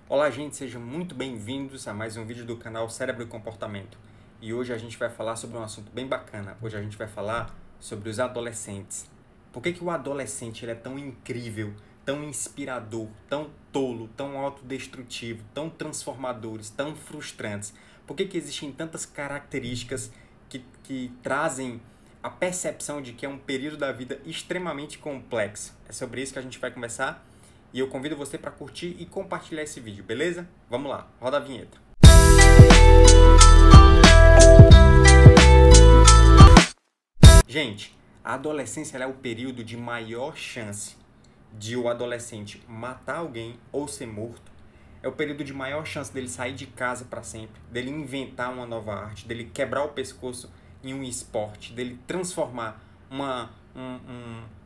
Olá, gente, sejam muito bem-vindos a mais um vídeo do canal Cérebro e Comportamento. E hoje a gente vai falar sobre um assunto bem bacana. Hoje a gente vai falar sobre os adolescentes. Por que o adolescente ele é tão incrível, tão inspirador, tão tolo, tão autodestrutivo, tão transformadores, tão frustrantes? Por que existem tantas características que trazem a percepção de que é um período da vida extremamente complexo? É sobre isso que a gente vai conversar. E eu convido você para curtir e compartilhar esse vídeo, beleza? Vamos lá, roda a vinheta. Gente, a adolescência é o período de maior chance de o adolescente matar alguém ou ser morto. É o período de maior chance dele sair de casa para sempre, dele inventar uma nova arte, dele quebrar o pescoço em um esporte, dele transformar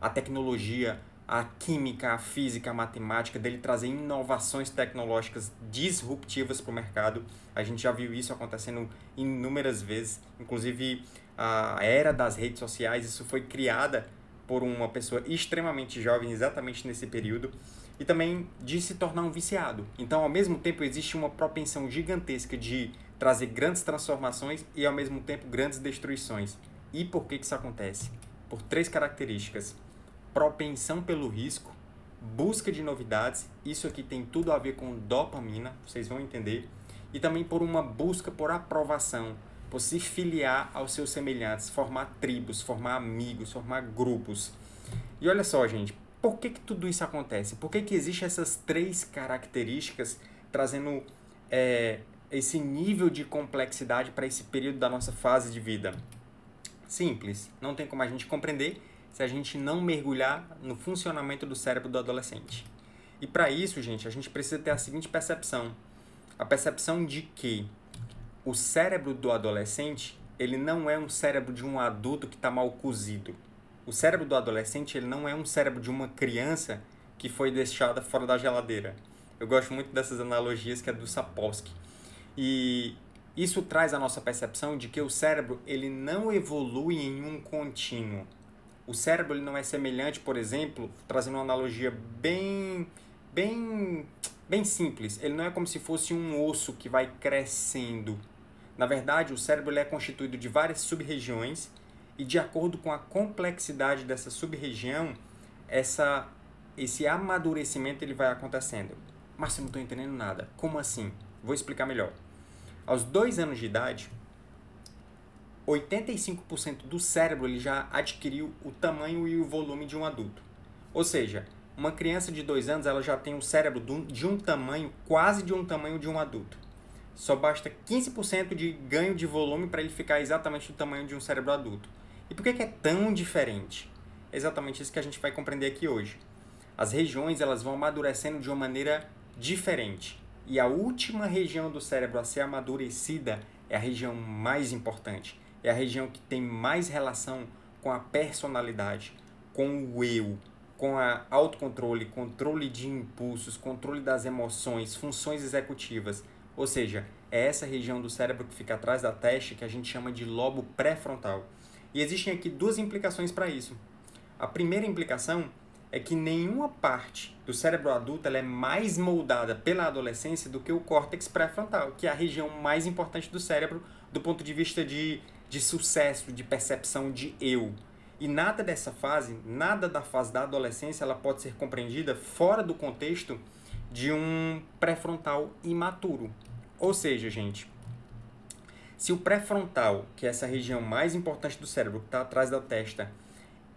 a tecnologia, a química, a física, a matemática, dele trazer inovações tecnológicas disruptivas para o mercado. A gente já viu isso acontecendo inúmeras vezes, inclusive a era das redes sociais, isso foi criada por uma pessoa extremamente jovem exatamente nesse período, e também de se tornar um viciado. Então, ao mesmo tempo, existe uma propensão gigantesca de trazer grandes transformações e, ao mesmo tempo, grandes destruições. E por que isso acontece? Por três características: propensão pelo risco, busca de novidades, isso aqui tem tudo a ver com dopamina, vocês vão entender, e também por uma busca por aprovação, por se filiar aos seus semelhantes, formar tribos, formar amigos, formar grupos. E olha só, gente, por que tudo isso acontece? Por que existem essas três características trazendo esse nível de complexidade para esse período da nossa fase de vida? Simples, não tem como a gente compreender se a gente não mergulhar no funcionamento do cérebro do adolescente. E para isso, gente, a gente precisa ter a seguinte percepção. A percepção de que o cérebro do adolescente, ele não é um cérebro de um adulto que está mal cozido. O cérebro do adolescente, ele não é um cérebro de uma criança que foi deixada fora da geladeira. Eu gosto muito dessas analogias que é do Sapolsky. E isso traz a nossa percepção de que o cérebro, ele não evolui em um contínuo. O cérebro ele não é semelhante, por exemplo, trazendo uma analogia bem simples. Ele não é como se fosse um osso que vai crescendo. Na verdade, o cérebro ele é constituído de várias sub-regiões e, de acordo com a complexidade dessa sub-região, esse amadurecimento ele vai acontecendo. Mas eu não estou entendendo nada. Como assim? Vou explicar melhor. Aos 2 anos de idade, 85% do cérebro ele já adquiriu o tamanho e o volume de um adulto. Ou seja, uma criança de 2 anos ela já tem o cérebro de um tamanho, quase de um tamanho de um adulto. Só basta 15% de ganho de volume para ele ficar exatamente do tamanho de um cérebro adulto. E por que é tão diferente? É exatamente isso que a gente vai compreender aqui hoje. As regiões elas vão amadurecendo de uma maneira diferente. E a última região do cérebro a ser amadurecida é a região mais importante. É a região que tem mais relação com a personalidade, com o eu, com a autocontrole, controle de impulsos, controle das emoções, funções executivas. Ou seja, é essa região do cérebro que fica atrás da testa que a gente chama de lobo pré-frontal. E existem aqui duas implicações para isso. A primeira implicação é que nenhuma parte do cérebro adulto ela é mais moldada pela adolescência do que o córtex pré-frontal, que é a região mais importante do cérebro do ponto de vista de sucesso, de percepção de eu. E nada dessa fase, nada da fase da adolescência, ela pode ser compreendida fora do contexto de um pré-frontal imaturo. Ou seja, gente, se o pré-frontal, que é essa região mais importante do cérebro, que está atrás da testa,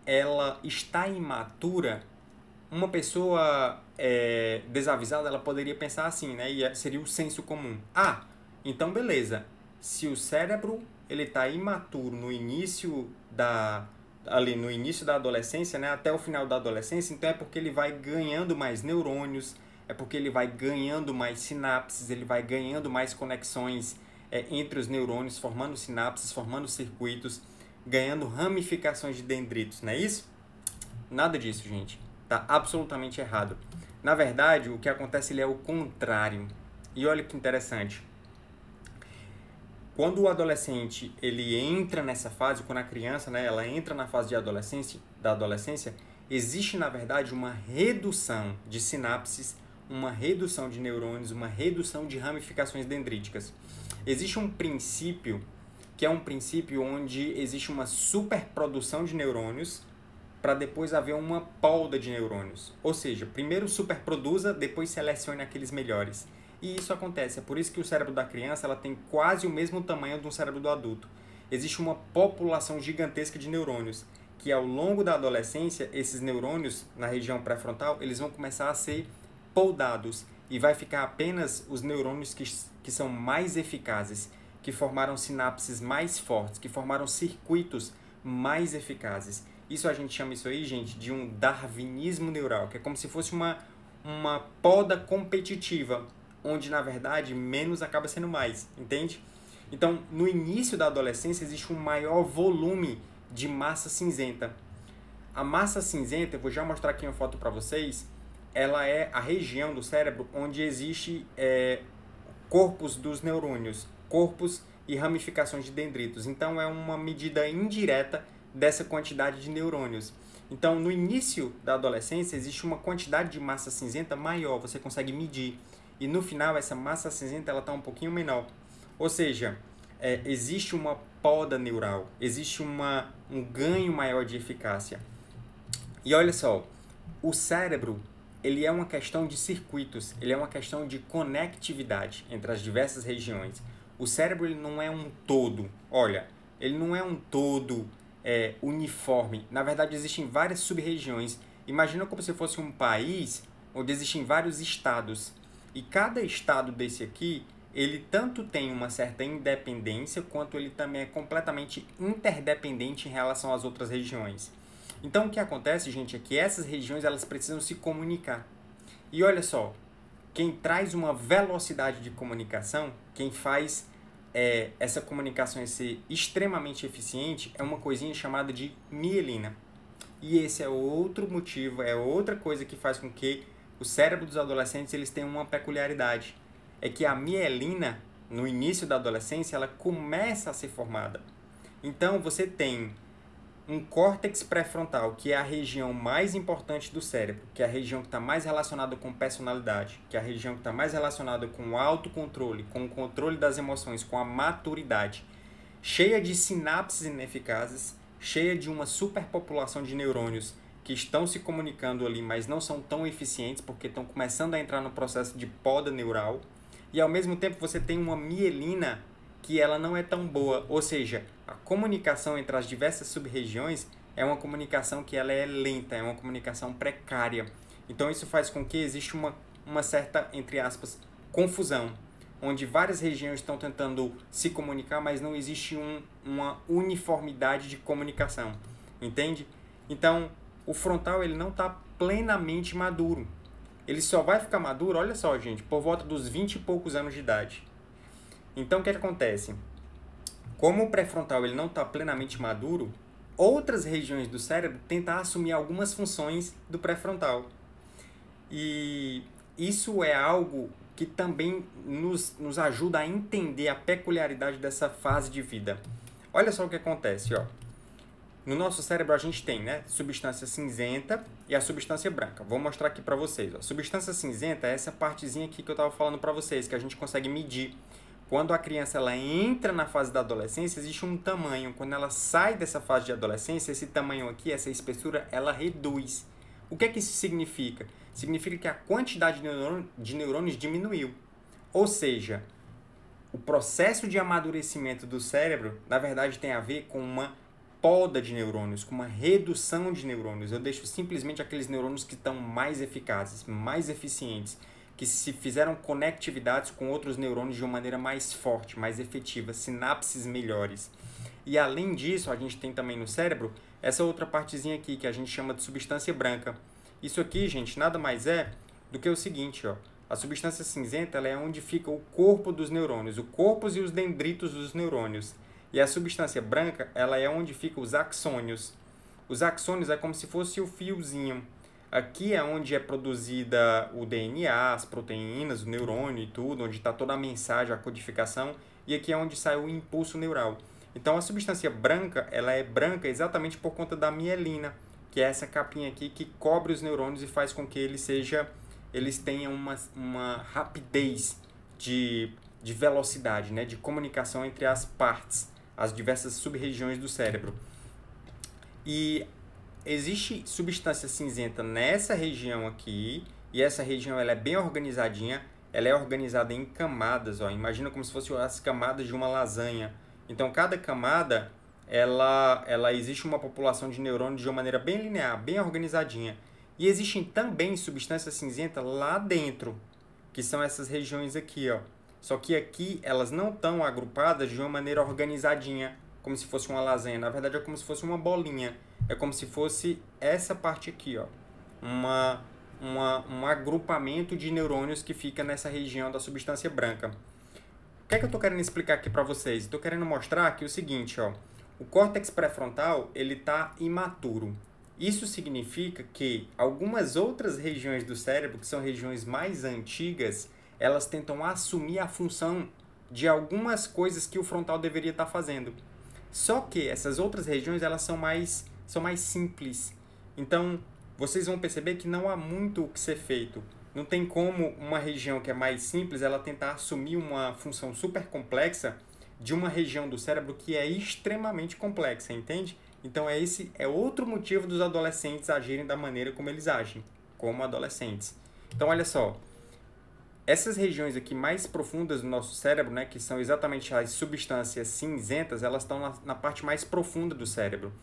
ela está imatura, uma pessoa desavisada, ela poderia pensar assim, né? E seria o senso comum. Ah, então beleza. Se o cérebro ele está imaturo no início da adolescência, né, até o final da adolescência, então é porque ele vai ganhando mais neurônios, é porque ele vai ganhando mais sinapses, ele vai ganhando mais conexões entre os neurônios, formando sinapses, formando circuitos, ganhando ramificações de dendritos, não é isso? Nada disso, gente. Tá absolutamente errado. Na verdade, o que acontece ele é o contrário. E olha que interessante. Quando o adolescente ele entra nessa fase, quando a criança, né, ela entra na fase da adolescência, existe, na verdade, uma redução de sinapses, uma redução de neurônios, uma redução de ramificações dendríticas. Existe um princípio, que é um princípio onde existe uma superprodução de neurônios para depois haver uma polda de neurônios. Ou seja, primeiro superproduza, depois selecione aqueles melhores. E isso acontece, é por isso que o cérebro da criança ela tem quase o mesmo tamanho do cérebro do adulto. Existe uma população gigantesca de neurônios, que ao longo da adolescência, esses neurônios na região pré-frontal, eles vão começar a ser poldados e vai ficar apenas os neurônios que são mais eficazes, que formaram sinapses mais fortes, que formaram circuitos mais eficazes. Isso a gente chama isso aí, gente, de um darwinismo neural, que é como se fosse uma poda competitiva, onde na verdade menos acaba sendo mais, entende? Então, no início da adolescência existe um maior volume de massa cinzenta. A massa cinzenta, eu vou já mostrar aqui uma foto para vocês, ela é a região do cérebro onde existe corpos dos neurônios, corpos e ramificações de dendritos. Então, é uma medida indireta dessa quantidade de neurônios. Então, no início da adolescência, existe uma quantidade de massa cinzenta maior, você consegue medir. E no final, essa massa cinzenta está um pouquinho menor. Ou seja, existe uma poda neural, existe um ganho maior de eficácia. E olha só, o cérebro ele é uma questão de circuitos, ele é uma questão de conectividade entre as diversas regiões. O cérebro ele não é um todo, olha, ele não é um todo uniforme. Na verdade, existem várias sub-regiões. Imagina como se fosse um país onde existem vários estados. E cada estado desse aqui, ele tanto tem uma certa independência, quanto ele também é completamente interdependente em relação às outras regiões. Então, o que acontece, gente, é que essas regiões elas precisam se comunicar. E olha só, quem traz uma velocidade de comunicação, quem faz essa comunicação ser extremamente eficiente, é uma coisinha chamada de mielina. E esse é outro motivo, é outra coisa que faz com que o cérebro dos adolescentes eles tenham uma peculiaridade. É que a mielina, no início da adolescência, ela começa a ser formada. Então, você tem um córtex pré-frontal, que é a região mais importante do cérebro, que é a região que está mais relacionada com personalidade, que é a região que está mais relacionada com o autocontrole, com o controle das emoções, com a maturidade, cheia de sinapses ineficazes, cheia de uma superpopulação de neurônios que estão se comunicando ali, mas não são tão eficientes, porque estão começando a entrar no processo de poda neural, e ao mesmo tempo você tem uma mielina que ela não é tão boa, ou seja, a comunicação entre as diversas sub-regiões é uma comunicação que ela é lenta, é uma comunicação precária. Então isso faz com que exista uma certa, entre aspas, confusão, onde várias regiões estão tentando se comunicar, mas não existe uma uniformidade de comunicação, entende? Então, o frontal ele não está plenamente maduro. Ele só vai ficar maduro, olha só, gente, por volta dos 20 e poucos anos de idade. Então, o que acontece? Como o pré-frontal ele não está plenamente maduro, outras regiões do cérebro tentam assumir algumas funções do pré-frontal. E isso é algo que também nos ajuda a entender a peculiaridade dessa fase de vida. Olha só o que acontece, ó. No nosso cérebro a gente tem, né, substância cinzenta e a substância branca. Vou mostrar aqui para vocês. Ó. Substância cinzenta é essa partezinha aqui que eu estava falando para vocês, que a gente consegue medir. Quando a criança ela entra na fase da adolescência, existe um tamanho. Quando ela sai dessa fase de adolescência, esse tamanho aqui, essa espessura, ela reduz. O que é que isso significa? Significa que a quantidade de neurônios diminuiu. Ou seja, o processo de amadurecimento do cérebro, na verdade, tem a ver com uma poda de neurônios, com uma redução de neurônios. Eu deixo simplesmente aqueles neurônios que estão mais eficazes, mais eficientes, que se fizeram conectividades com outros neurônios de uma maneira mais forte, mais efetiva, sinapses melhores. E além disso, a gente tem também no cérebro essa outra partezinha aqui, que a gente chama de substância branca. Isso aqui, gente, nada mais é do que o seguinte, ó. A substância cinzenta ela é onde fica o corpo dos neurônios, o corpus e os dendritos dos neurônios. E a substância branca ela é onde ficam os axônios. Os axônios é como se fosse o fiozinho. Aqui é onde é produzida o DNA, as proteínas, o neurônio e tudo, onde está toda a mensagem, a codificação, e aqui é onde sai o impulso neural. Então, a substância branca, ela é branca exatamente por conta da mielina, que é essa capinha aqui que cobre os neurônios e faz com que ele seja eles tenham uma rapidez de velocidade, né, de comunicação entre as partes, as diversas sub-regiões do cérebro. E existe substância cinzenta nessa região aqui, e essa região ela é bem organizadinha, ela é organizada em camadas, ó. Imagina como se fossem as camadas de uma lasanha. Então, cada camada, ela existe uma população de neurônios de uma maneira bem linear, bem organizadinha. E existem também substâncias cinzentas lá dentro, que são essas regiões aqui, ó. Só que aqui elas não estão agrupadas de uma maneira organizadinha, como se fosse uma lasanha. Na verdade, é como se fosse uma bolinha. É como se fosse essa parte aqui, ó. Um agrupamento de neurônios que fica nessa região da substância branca. O que é que eu estou querendo explicar aqui para vocês? Estou querendo mostrar aqui o seguinte, ó. O córtex pré-frontal, ele está imaturo. Isso significa que algumas outras regiões do cérebro, que são regiões mais antigas, elas tentam assumir a função de algumas coisas que o frontal deveria estar fazendo. Só que essas outras regiões, elas são mais simples. Então, vocês vão perceber que não há muito o que ser feito. Não tem como uma região que é mais simples, ela tentar assumir uma função super complexa de uma região do cérebro que é extremamente complexa, entende? Então, esse é outro motivo dos adolescentes agirem da maneira como eles agem, como adolescentes. Então, olha só. Essas regiões aqui mais profundas do nosso cérebro, né, que são exatamente as substâncias cinzentas, elas estão na parte mais profunda do cérebro.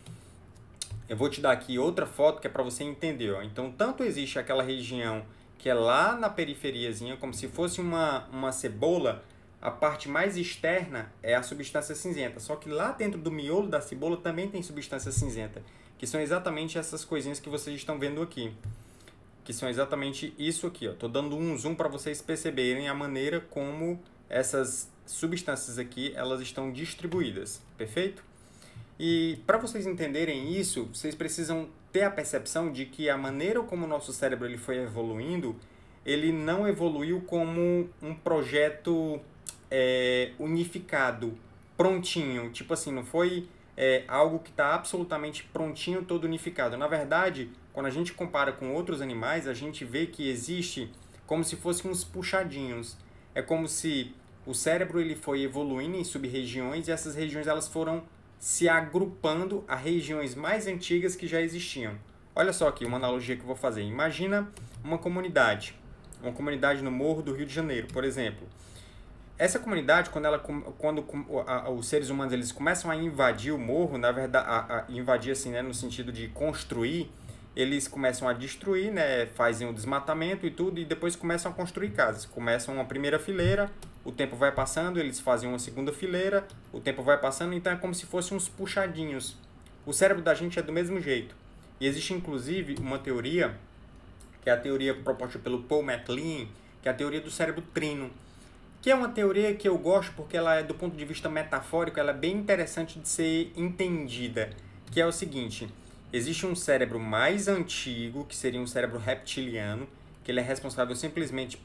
Eu vou te dar aqui outra foto que é para você entender, ó. Então, tanto existe aquela região que é lá na periferiazinha, como se fosse uma cebola, a parte mais externa é a substância cinzenta. Só que lá dentro do miolo da cebola também tem substância cinzenta, que são exatamente essas coisinhas que vocês estão vendo aqui. Que são exatamente isso aqui, ó. Tô dando um zoom para vocês perceberem a maneira como essas substâncias aqui, elas estão distribuídas, perfeito? E para vocês entenderem isso, vocês precisam ter a percepção de que a maneira como o nosso cérebro ele foi evoluindo, ele não evoluiu como um projeto unificado, prontinho. Tipo assim, não foi algo que está absolutamente prontinho, todo unificado. Na verdade, quando a gente compara com outros animais, a gente vê que existe como se fossem uns puxadinhos. É como se o cérebro ele foi evoluindo em sub-regiões e essas regiões elas foram se agrupando a regiões mais antigas que já existiam. Olha só aqui uma analogia que eu vou fazer. Imagina uma comunidade no Morro do Rio de Janeiro, por exemplo. Essa comunidade, quando os seres humanos eles começam a invadir o morro, na verdade, invadir assim, né, no sentido de construir, eles começam a destruir, né, fazem o desmatamento e tudo, e depois começam a construir casas. Começam uma primeira fileira, o tempo vai passando, eles fazem uma segunda fileira, o tempo vai passando, então é como se fossem uns puxadinhos. O cérebro da gente é do mesmo jeito. E existe inclusive uma teoria, que é a teoria proposta pelo Paul MacLean, que é a teoria do cérebro trino, que é uma teoria que eu gosto porque ela é, do ponto de vista metafórico, ela é bem interessante de ser entendida, que é o seguinte: existe um cérebro mais antigo, que seria um cérebro reptiliano, que ele é responsável simplesmente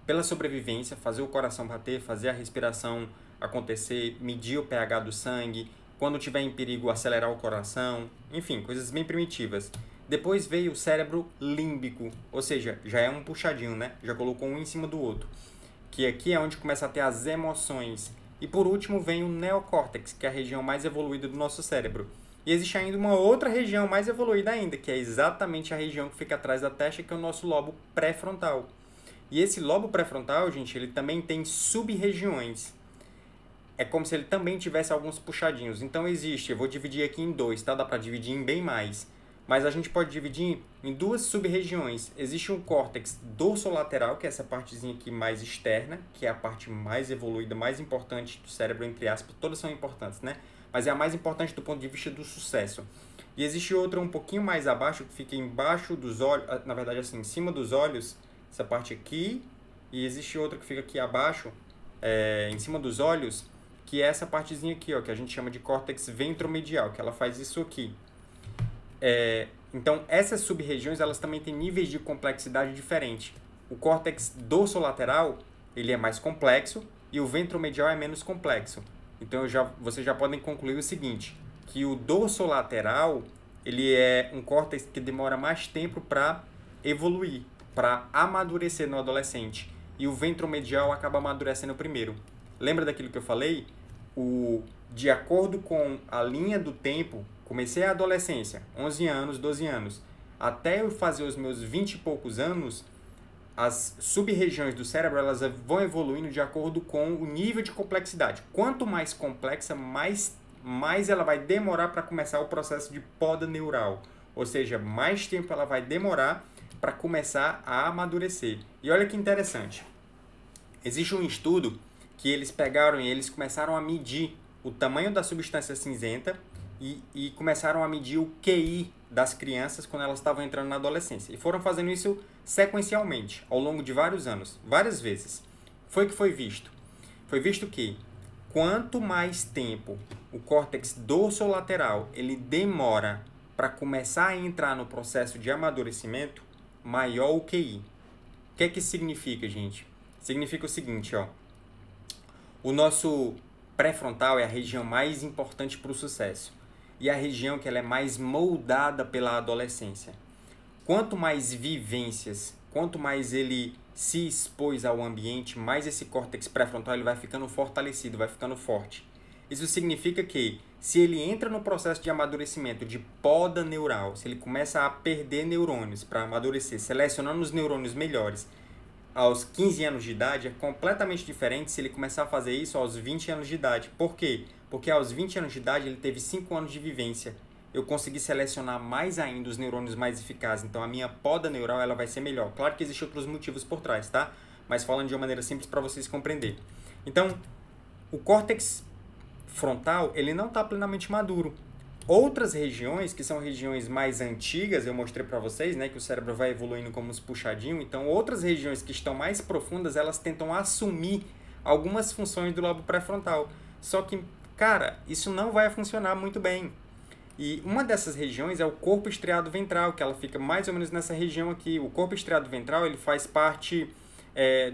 pela sobrevivência, fazer o coração bater, fazer a respiração acontecer, medir o pH do sangue, quando tiver em perigo acelerar o coração, enfim, coisas bem primitivas. Depois veio o cérebro límbico, ou seja, já é um puxadinho, né? Já colocou um em cima do outro, que aqui é onde começa a ter as emoções. E por último vem o neocórtex, que é a região mais evoluída do nosso cérebro. E existe ainda uma outra região mais evoluída ainda, que é exatamente a região que fica atrás da testa, que é o nosso lobo pré-frontal. E esse lobo pré-frontal, gente, ele também tem sub-regiões. É como se ele também tivesse alguns puxadinhos. Então existe, eu vou dividir aqui em dois, tá? Dá para dividir em bem mais. Mas a gente pode dividir em duas sub-regiões. Existe um córtex dorsolateral, que é essa partezinha aqui mais externa, que é a parte mais evoluída, mais importante do cérebro, entre aspas. Todas são importantes, né? Mas é a mais importante do ponto de vista do sucesso. E existe outra um pouquinho mais abaixo, que fica embaixo dos olhos, na verdade assim, em cima dos olhos, essa parte aqui. E existe outra que fica aqui abaixo, em cima dos olhos, que é essa partezinha aqui, ó, que a gente chama de córtex ventromedial, que ela faz isso aqui. Então, essas sub-regiões, elas também têm níveis de complexidade diferentes. O córtex dorsolateral, ele é mais complexo, e o ventromedial é menos complexo. Então, vocês já podem concluir o seguinte, que o dorsolateral, ele é um córtex que demora mais tempo para evoluir. para amadurecer no adolescente. E o ventromedial acaba amadurecendo primeiro. Lembra daquilo que eu falei? De acordo com a linha do tempo, comecei a adolescência, 11 anos, 12 anos, até eu fazer os meus 20 e poucos anos, as sub-regiões do cérebro elas vão evoluindo de acordo com o nível de complexidade. Quanto mais complexa, mais ela vai demorar para começar o processo de poda neural. Ou seja, mais tempo ela vai demorar para começar a amadurecer. E olha que interessante. Existe um estudo que eles pegaram e eles começaram a medir o tamanho da substância cinzenta e começaram a medir o QI das crianças quando elas estavam entrando na adolescência. E foram fazendo isso sequencialmente, ao longo de vários anos, várias vezes. Foi o que foi visto. Foi visto que quanto mais tempo o córtex dorsolateral ele demora para começar a entrar no processo de amadurecimento, maior o QI. O que é que isso significa, gente? Significa o seguinte, ó. O nosso pré-frontal é a região mais importante para o sucesso. E a região que ela é mais moldada pela adolescência. Quanto mais vivências, quanto mais ele se expôs ao ambiente, mais esse córtex pré-frontal ele vai ficando fortalecido, vai ficando forte. Isso significa que se ele entra no processo de amadurecimento, de poda neural, se ele começa a perder neurônios para amadurecer, selecionando os neurônios melhores, aos 15 anos de idade, é completamente diferente se ele começar a fazer isso aos 20 anos de idade. Por quê? Porque aos 20 anos de idade ele teve 5 anos de vivência. Eu consegui selecionar mais ainda os neurônios mais eficazes. Então a minha poda neural ela vai ser melhor. Claro que existem outros motivos por trás, tá? Mas falando de uma maneira simples para vocês compreenderem. Então, o córtex frontal ele não está plenamente maduro. Outras regiões, que são regiões mais antigas, eu mostrei para vocês, né, que o cérebro vai evoluindo como uns puxadinhos. Então, outras regiões que estão mais profundas, elas tentam assumir algumas funções do lobo pré-frontal. Só que, cara, isso não vai funcionar muito bem. E uma dessas regiões é o corpo estriado ventral, que ela fica mais ou menos nessa região aqui. O corpo estriado ventral ele faz parte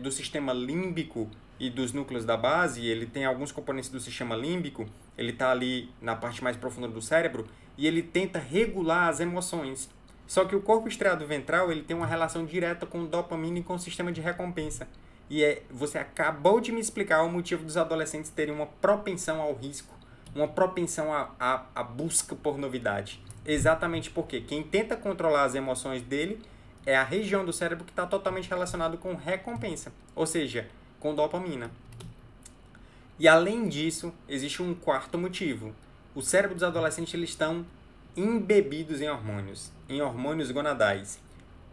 do sistema límbico e dos núcleos da base. Ele tem alguns componentes do sistema límbico. Ele está ali na parte mais profunda do cérebro e ele tenta regular as emoções. Só que o corpo estriado ventral ele tem uma relação direta com dopamina e com o sistema de recompensa. E você acabou de me explicar o motivo dos adolescentes terem uma propensão ao risco, uma propensão à busca por novidade. Exatamente porque quem tenta controlar as emoções dele é a região do cérebro que está totalmente relacionada com recompensa, ou seja, com dopamina. E além disso, existe um quarto motivo. O cérebro dos adolescentes eles estão embebidos em hormônios gonadais.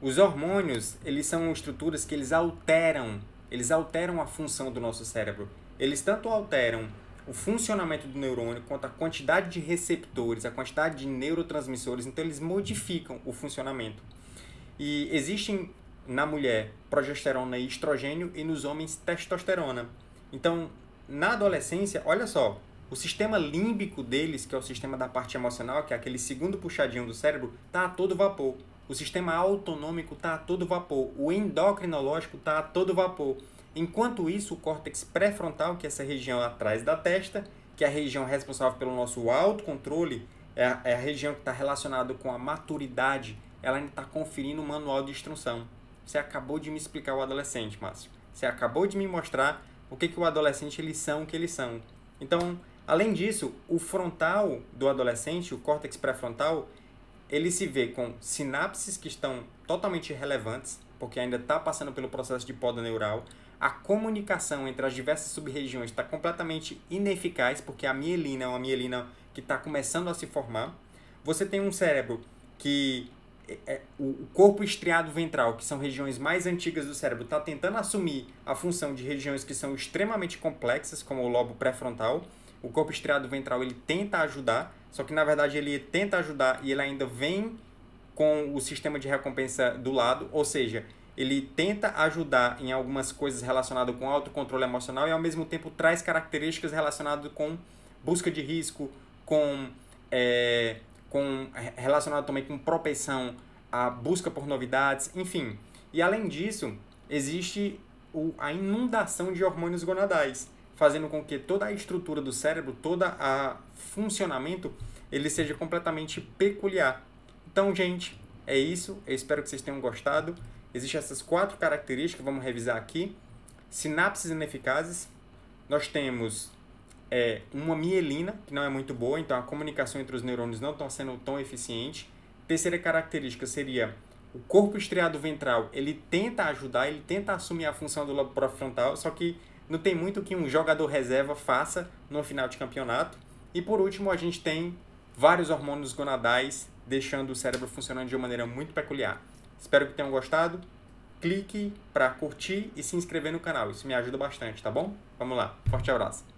Os hormônios, eles são estruturas que eles alteram a função do nosso cérebro. Eles tanto alteram o funcionamento do neurônio quanto a quantidade de receptores, a quantidade de neurotransmissores, então eles modificam o funcionamento. E existem na mulher progesterona e estrogênio e nos homens testosterona. Então, na adolescência, olha só, o sistema límbico deles, que é o sistema da parte emocional, que é aquele segundo puxadinho do cérebro, está a todo vapor. O sistema autonômico está a todo vapor. O endocrinológico está a todo vapor. Enquanto isso, o córtex pré-frontal, que é essa região atrás da testa, que é a região responsável pelo nosso autocontrole, é a região que está relacionada com a maturidade, ela ainda está conferindo o manual de instrução. Você acabou de me explicar o adolescente, Márcio. Você acabou de me mostrar o que o adolescente eles são, o que eles são. Então, além disso, o frontal do adolescente, o córtex pré-frontal, ele se vê com sinapses que estão totalmente irrelevantes, porque ainda está passando pelo processo de poda neural. A comunicação entre as diversas sub-regiões está completamente ineficaz, porque a mielina é uma mielina que está começando a se formar. Você tem um cérebro que o corpo estriado ventral, que são regiões mais antigas do cérebro, está tentando assumir a função de regiões que são extremamente complexas, como o lobo pré-frontal. O corpo estriado ventral ele tenta ajudar, só que na verdade ele tenta ajudar e ele ainda vem com o sistema de recompensa do lado, ou seja, ele tenta ajudar em algumas coisas relacionadas com autocontrole emocional e ao mesmo tempo traz características relacionadas com busca de risco, relacionado também com propensão à busca por novidades, enfim. E além disso, existe a inundação de hormônios gonadais, fazendo com que toda a estrutura do cérebro, todo o funcionamento, ele seja completamente peculiar. Então, gente, é isso. Eu espero que vocês tenham gostado. Existem essas 4 características, vamos revisar aqui. Sinapses ineficazes, nós temos uma mielina, que não é muito boa, então a comunicação entre os neurônios não está sendo tão eficiente. Terceira característica seria o corpo estriado ventral, ele tenta ajudar, ele tenta assumir a função do lobo pré-frontal, só que não tem muito que um jogador reserva faça no final de campeonato. E por último, a gente tem vários hormônios gonadais, deixando o cérebro funcionando de uma maneira muito peculiar. Espero que tenham gostado. Clique para curtir e se inscrever no canal, isso me ajuda bastante, tá bom? Vamos lá, forte abraço!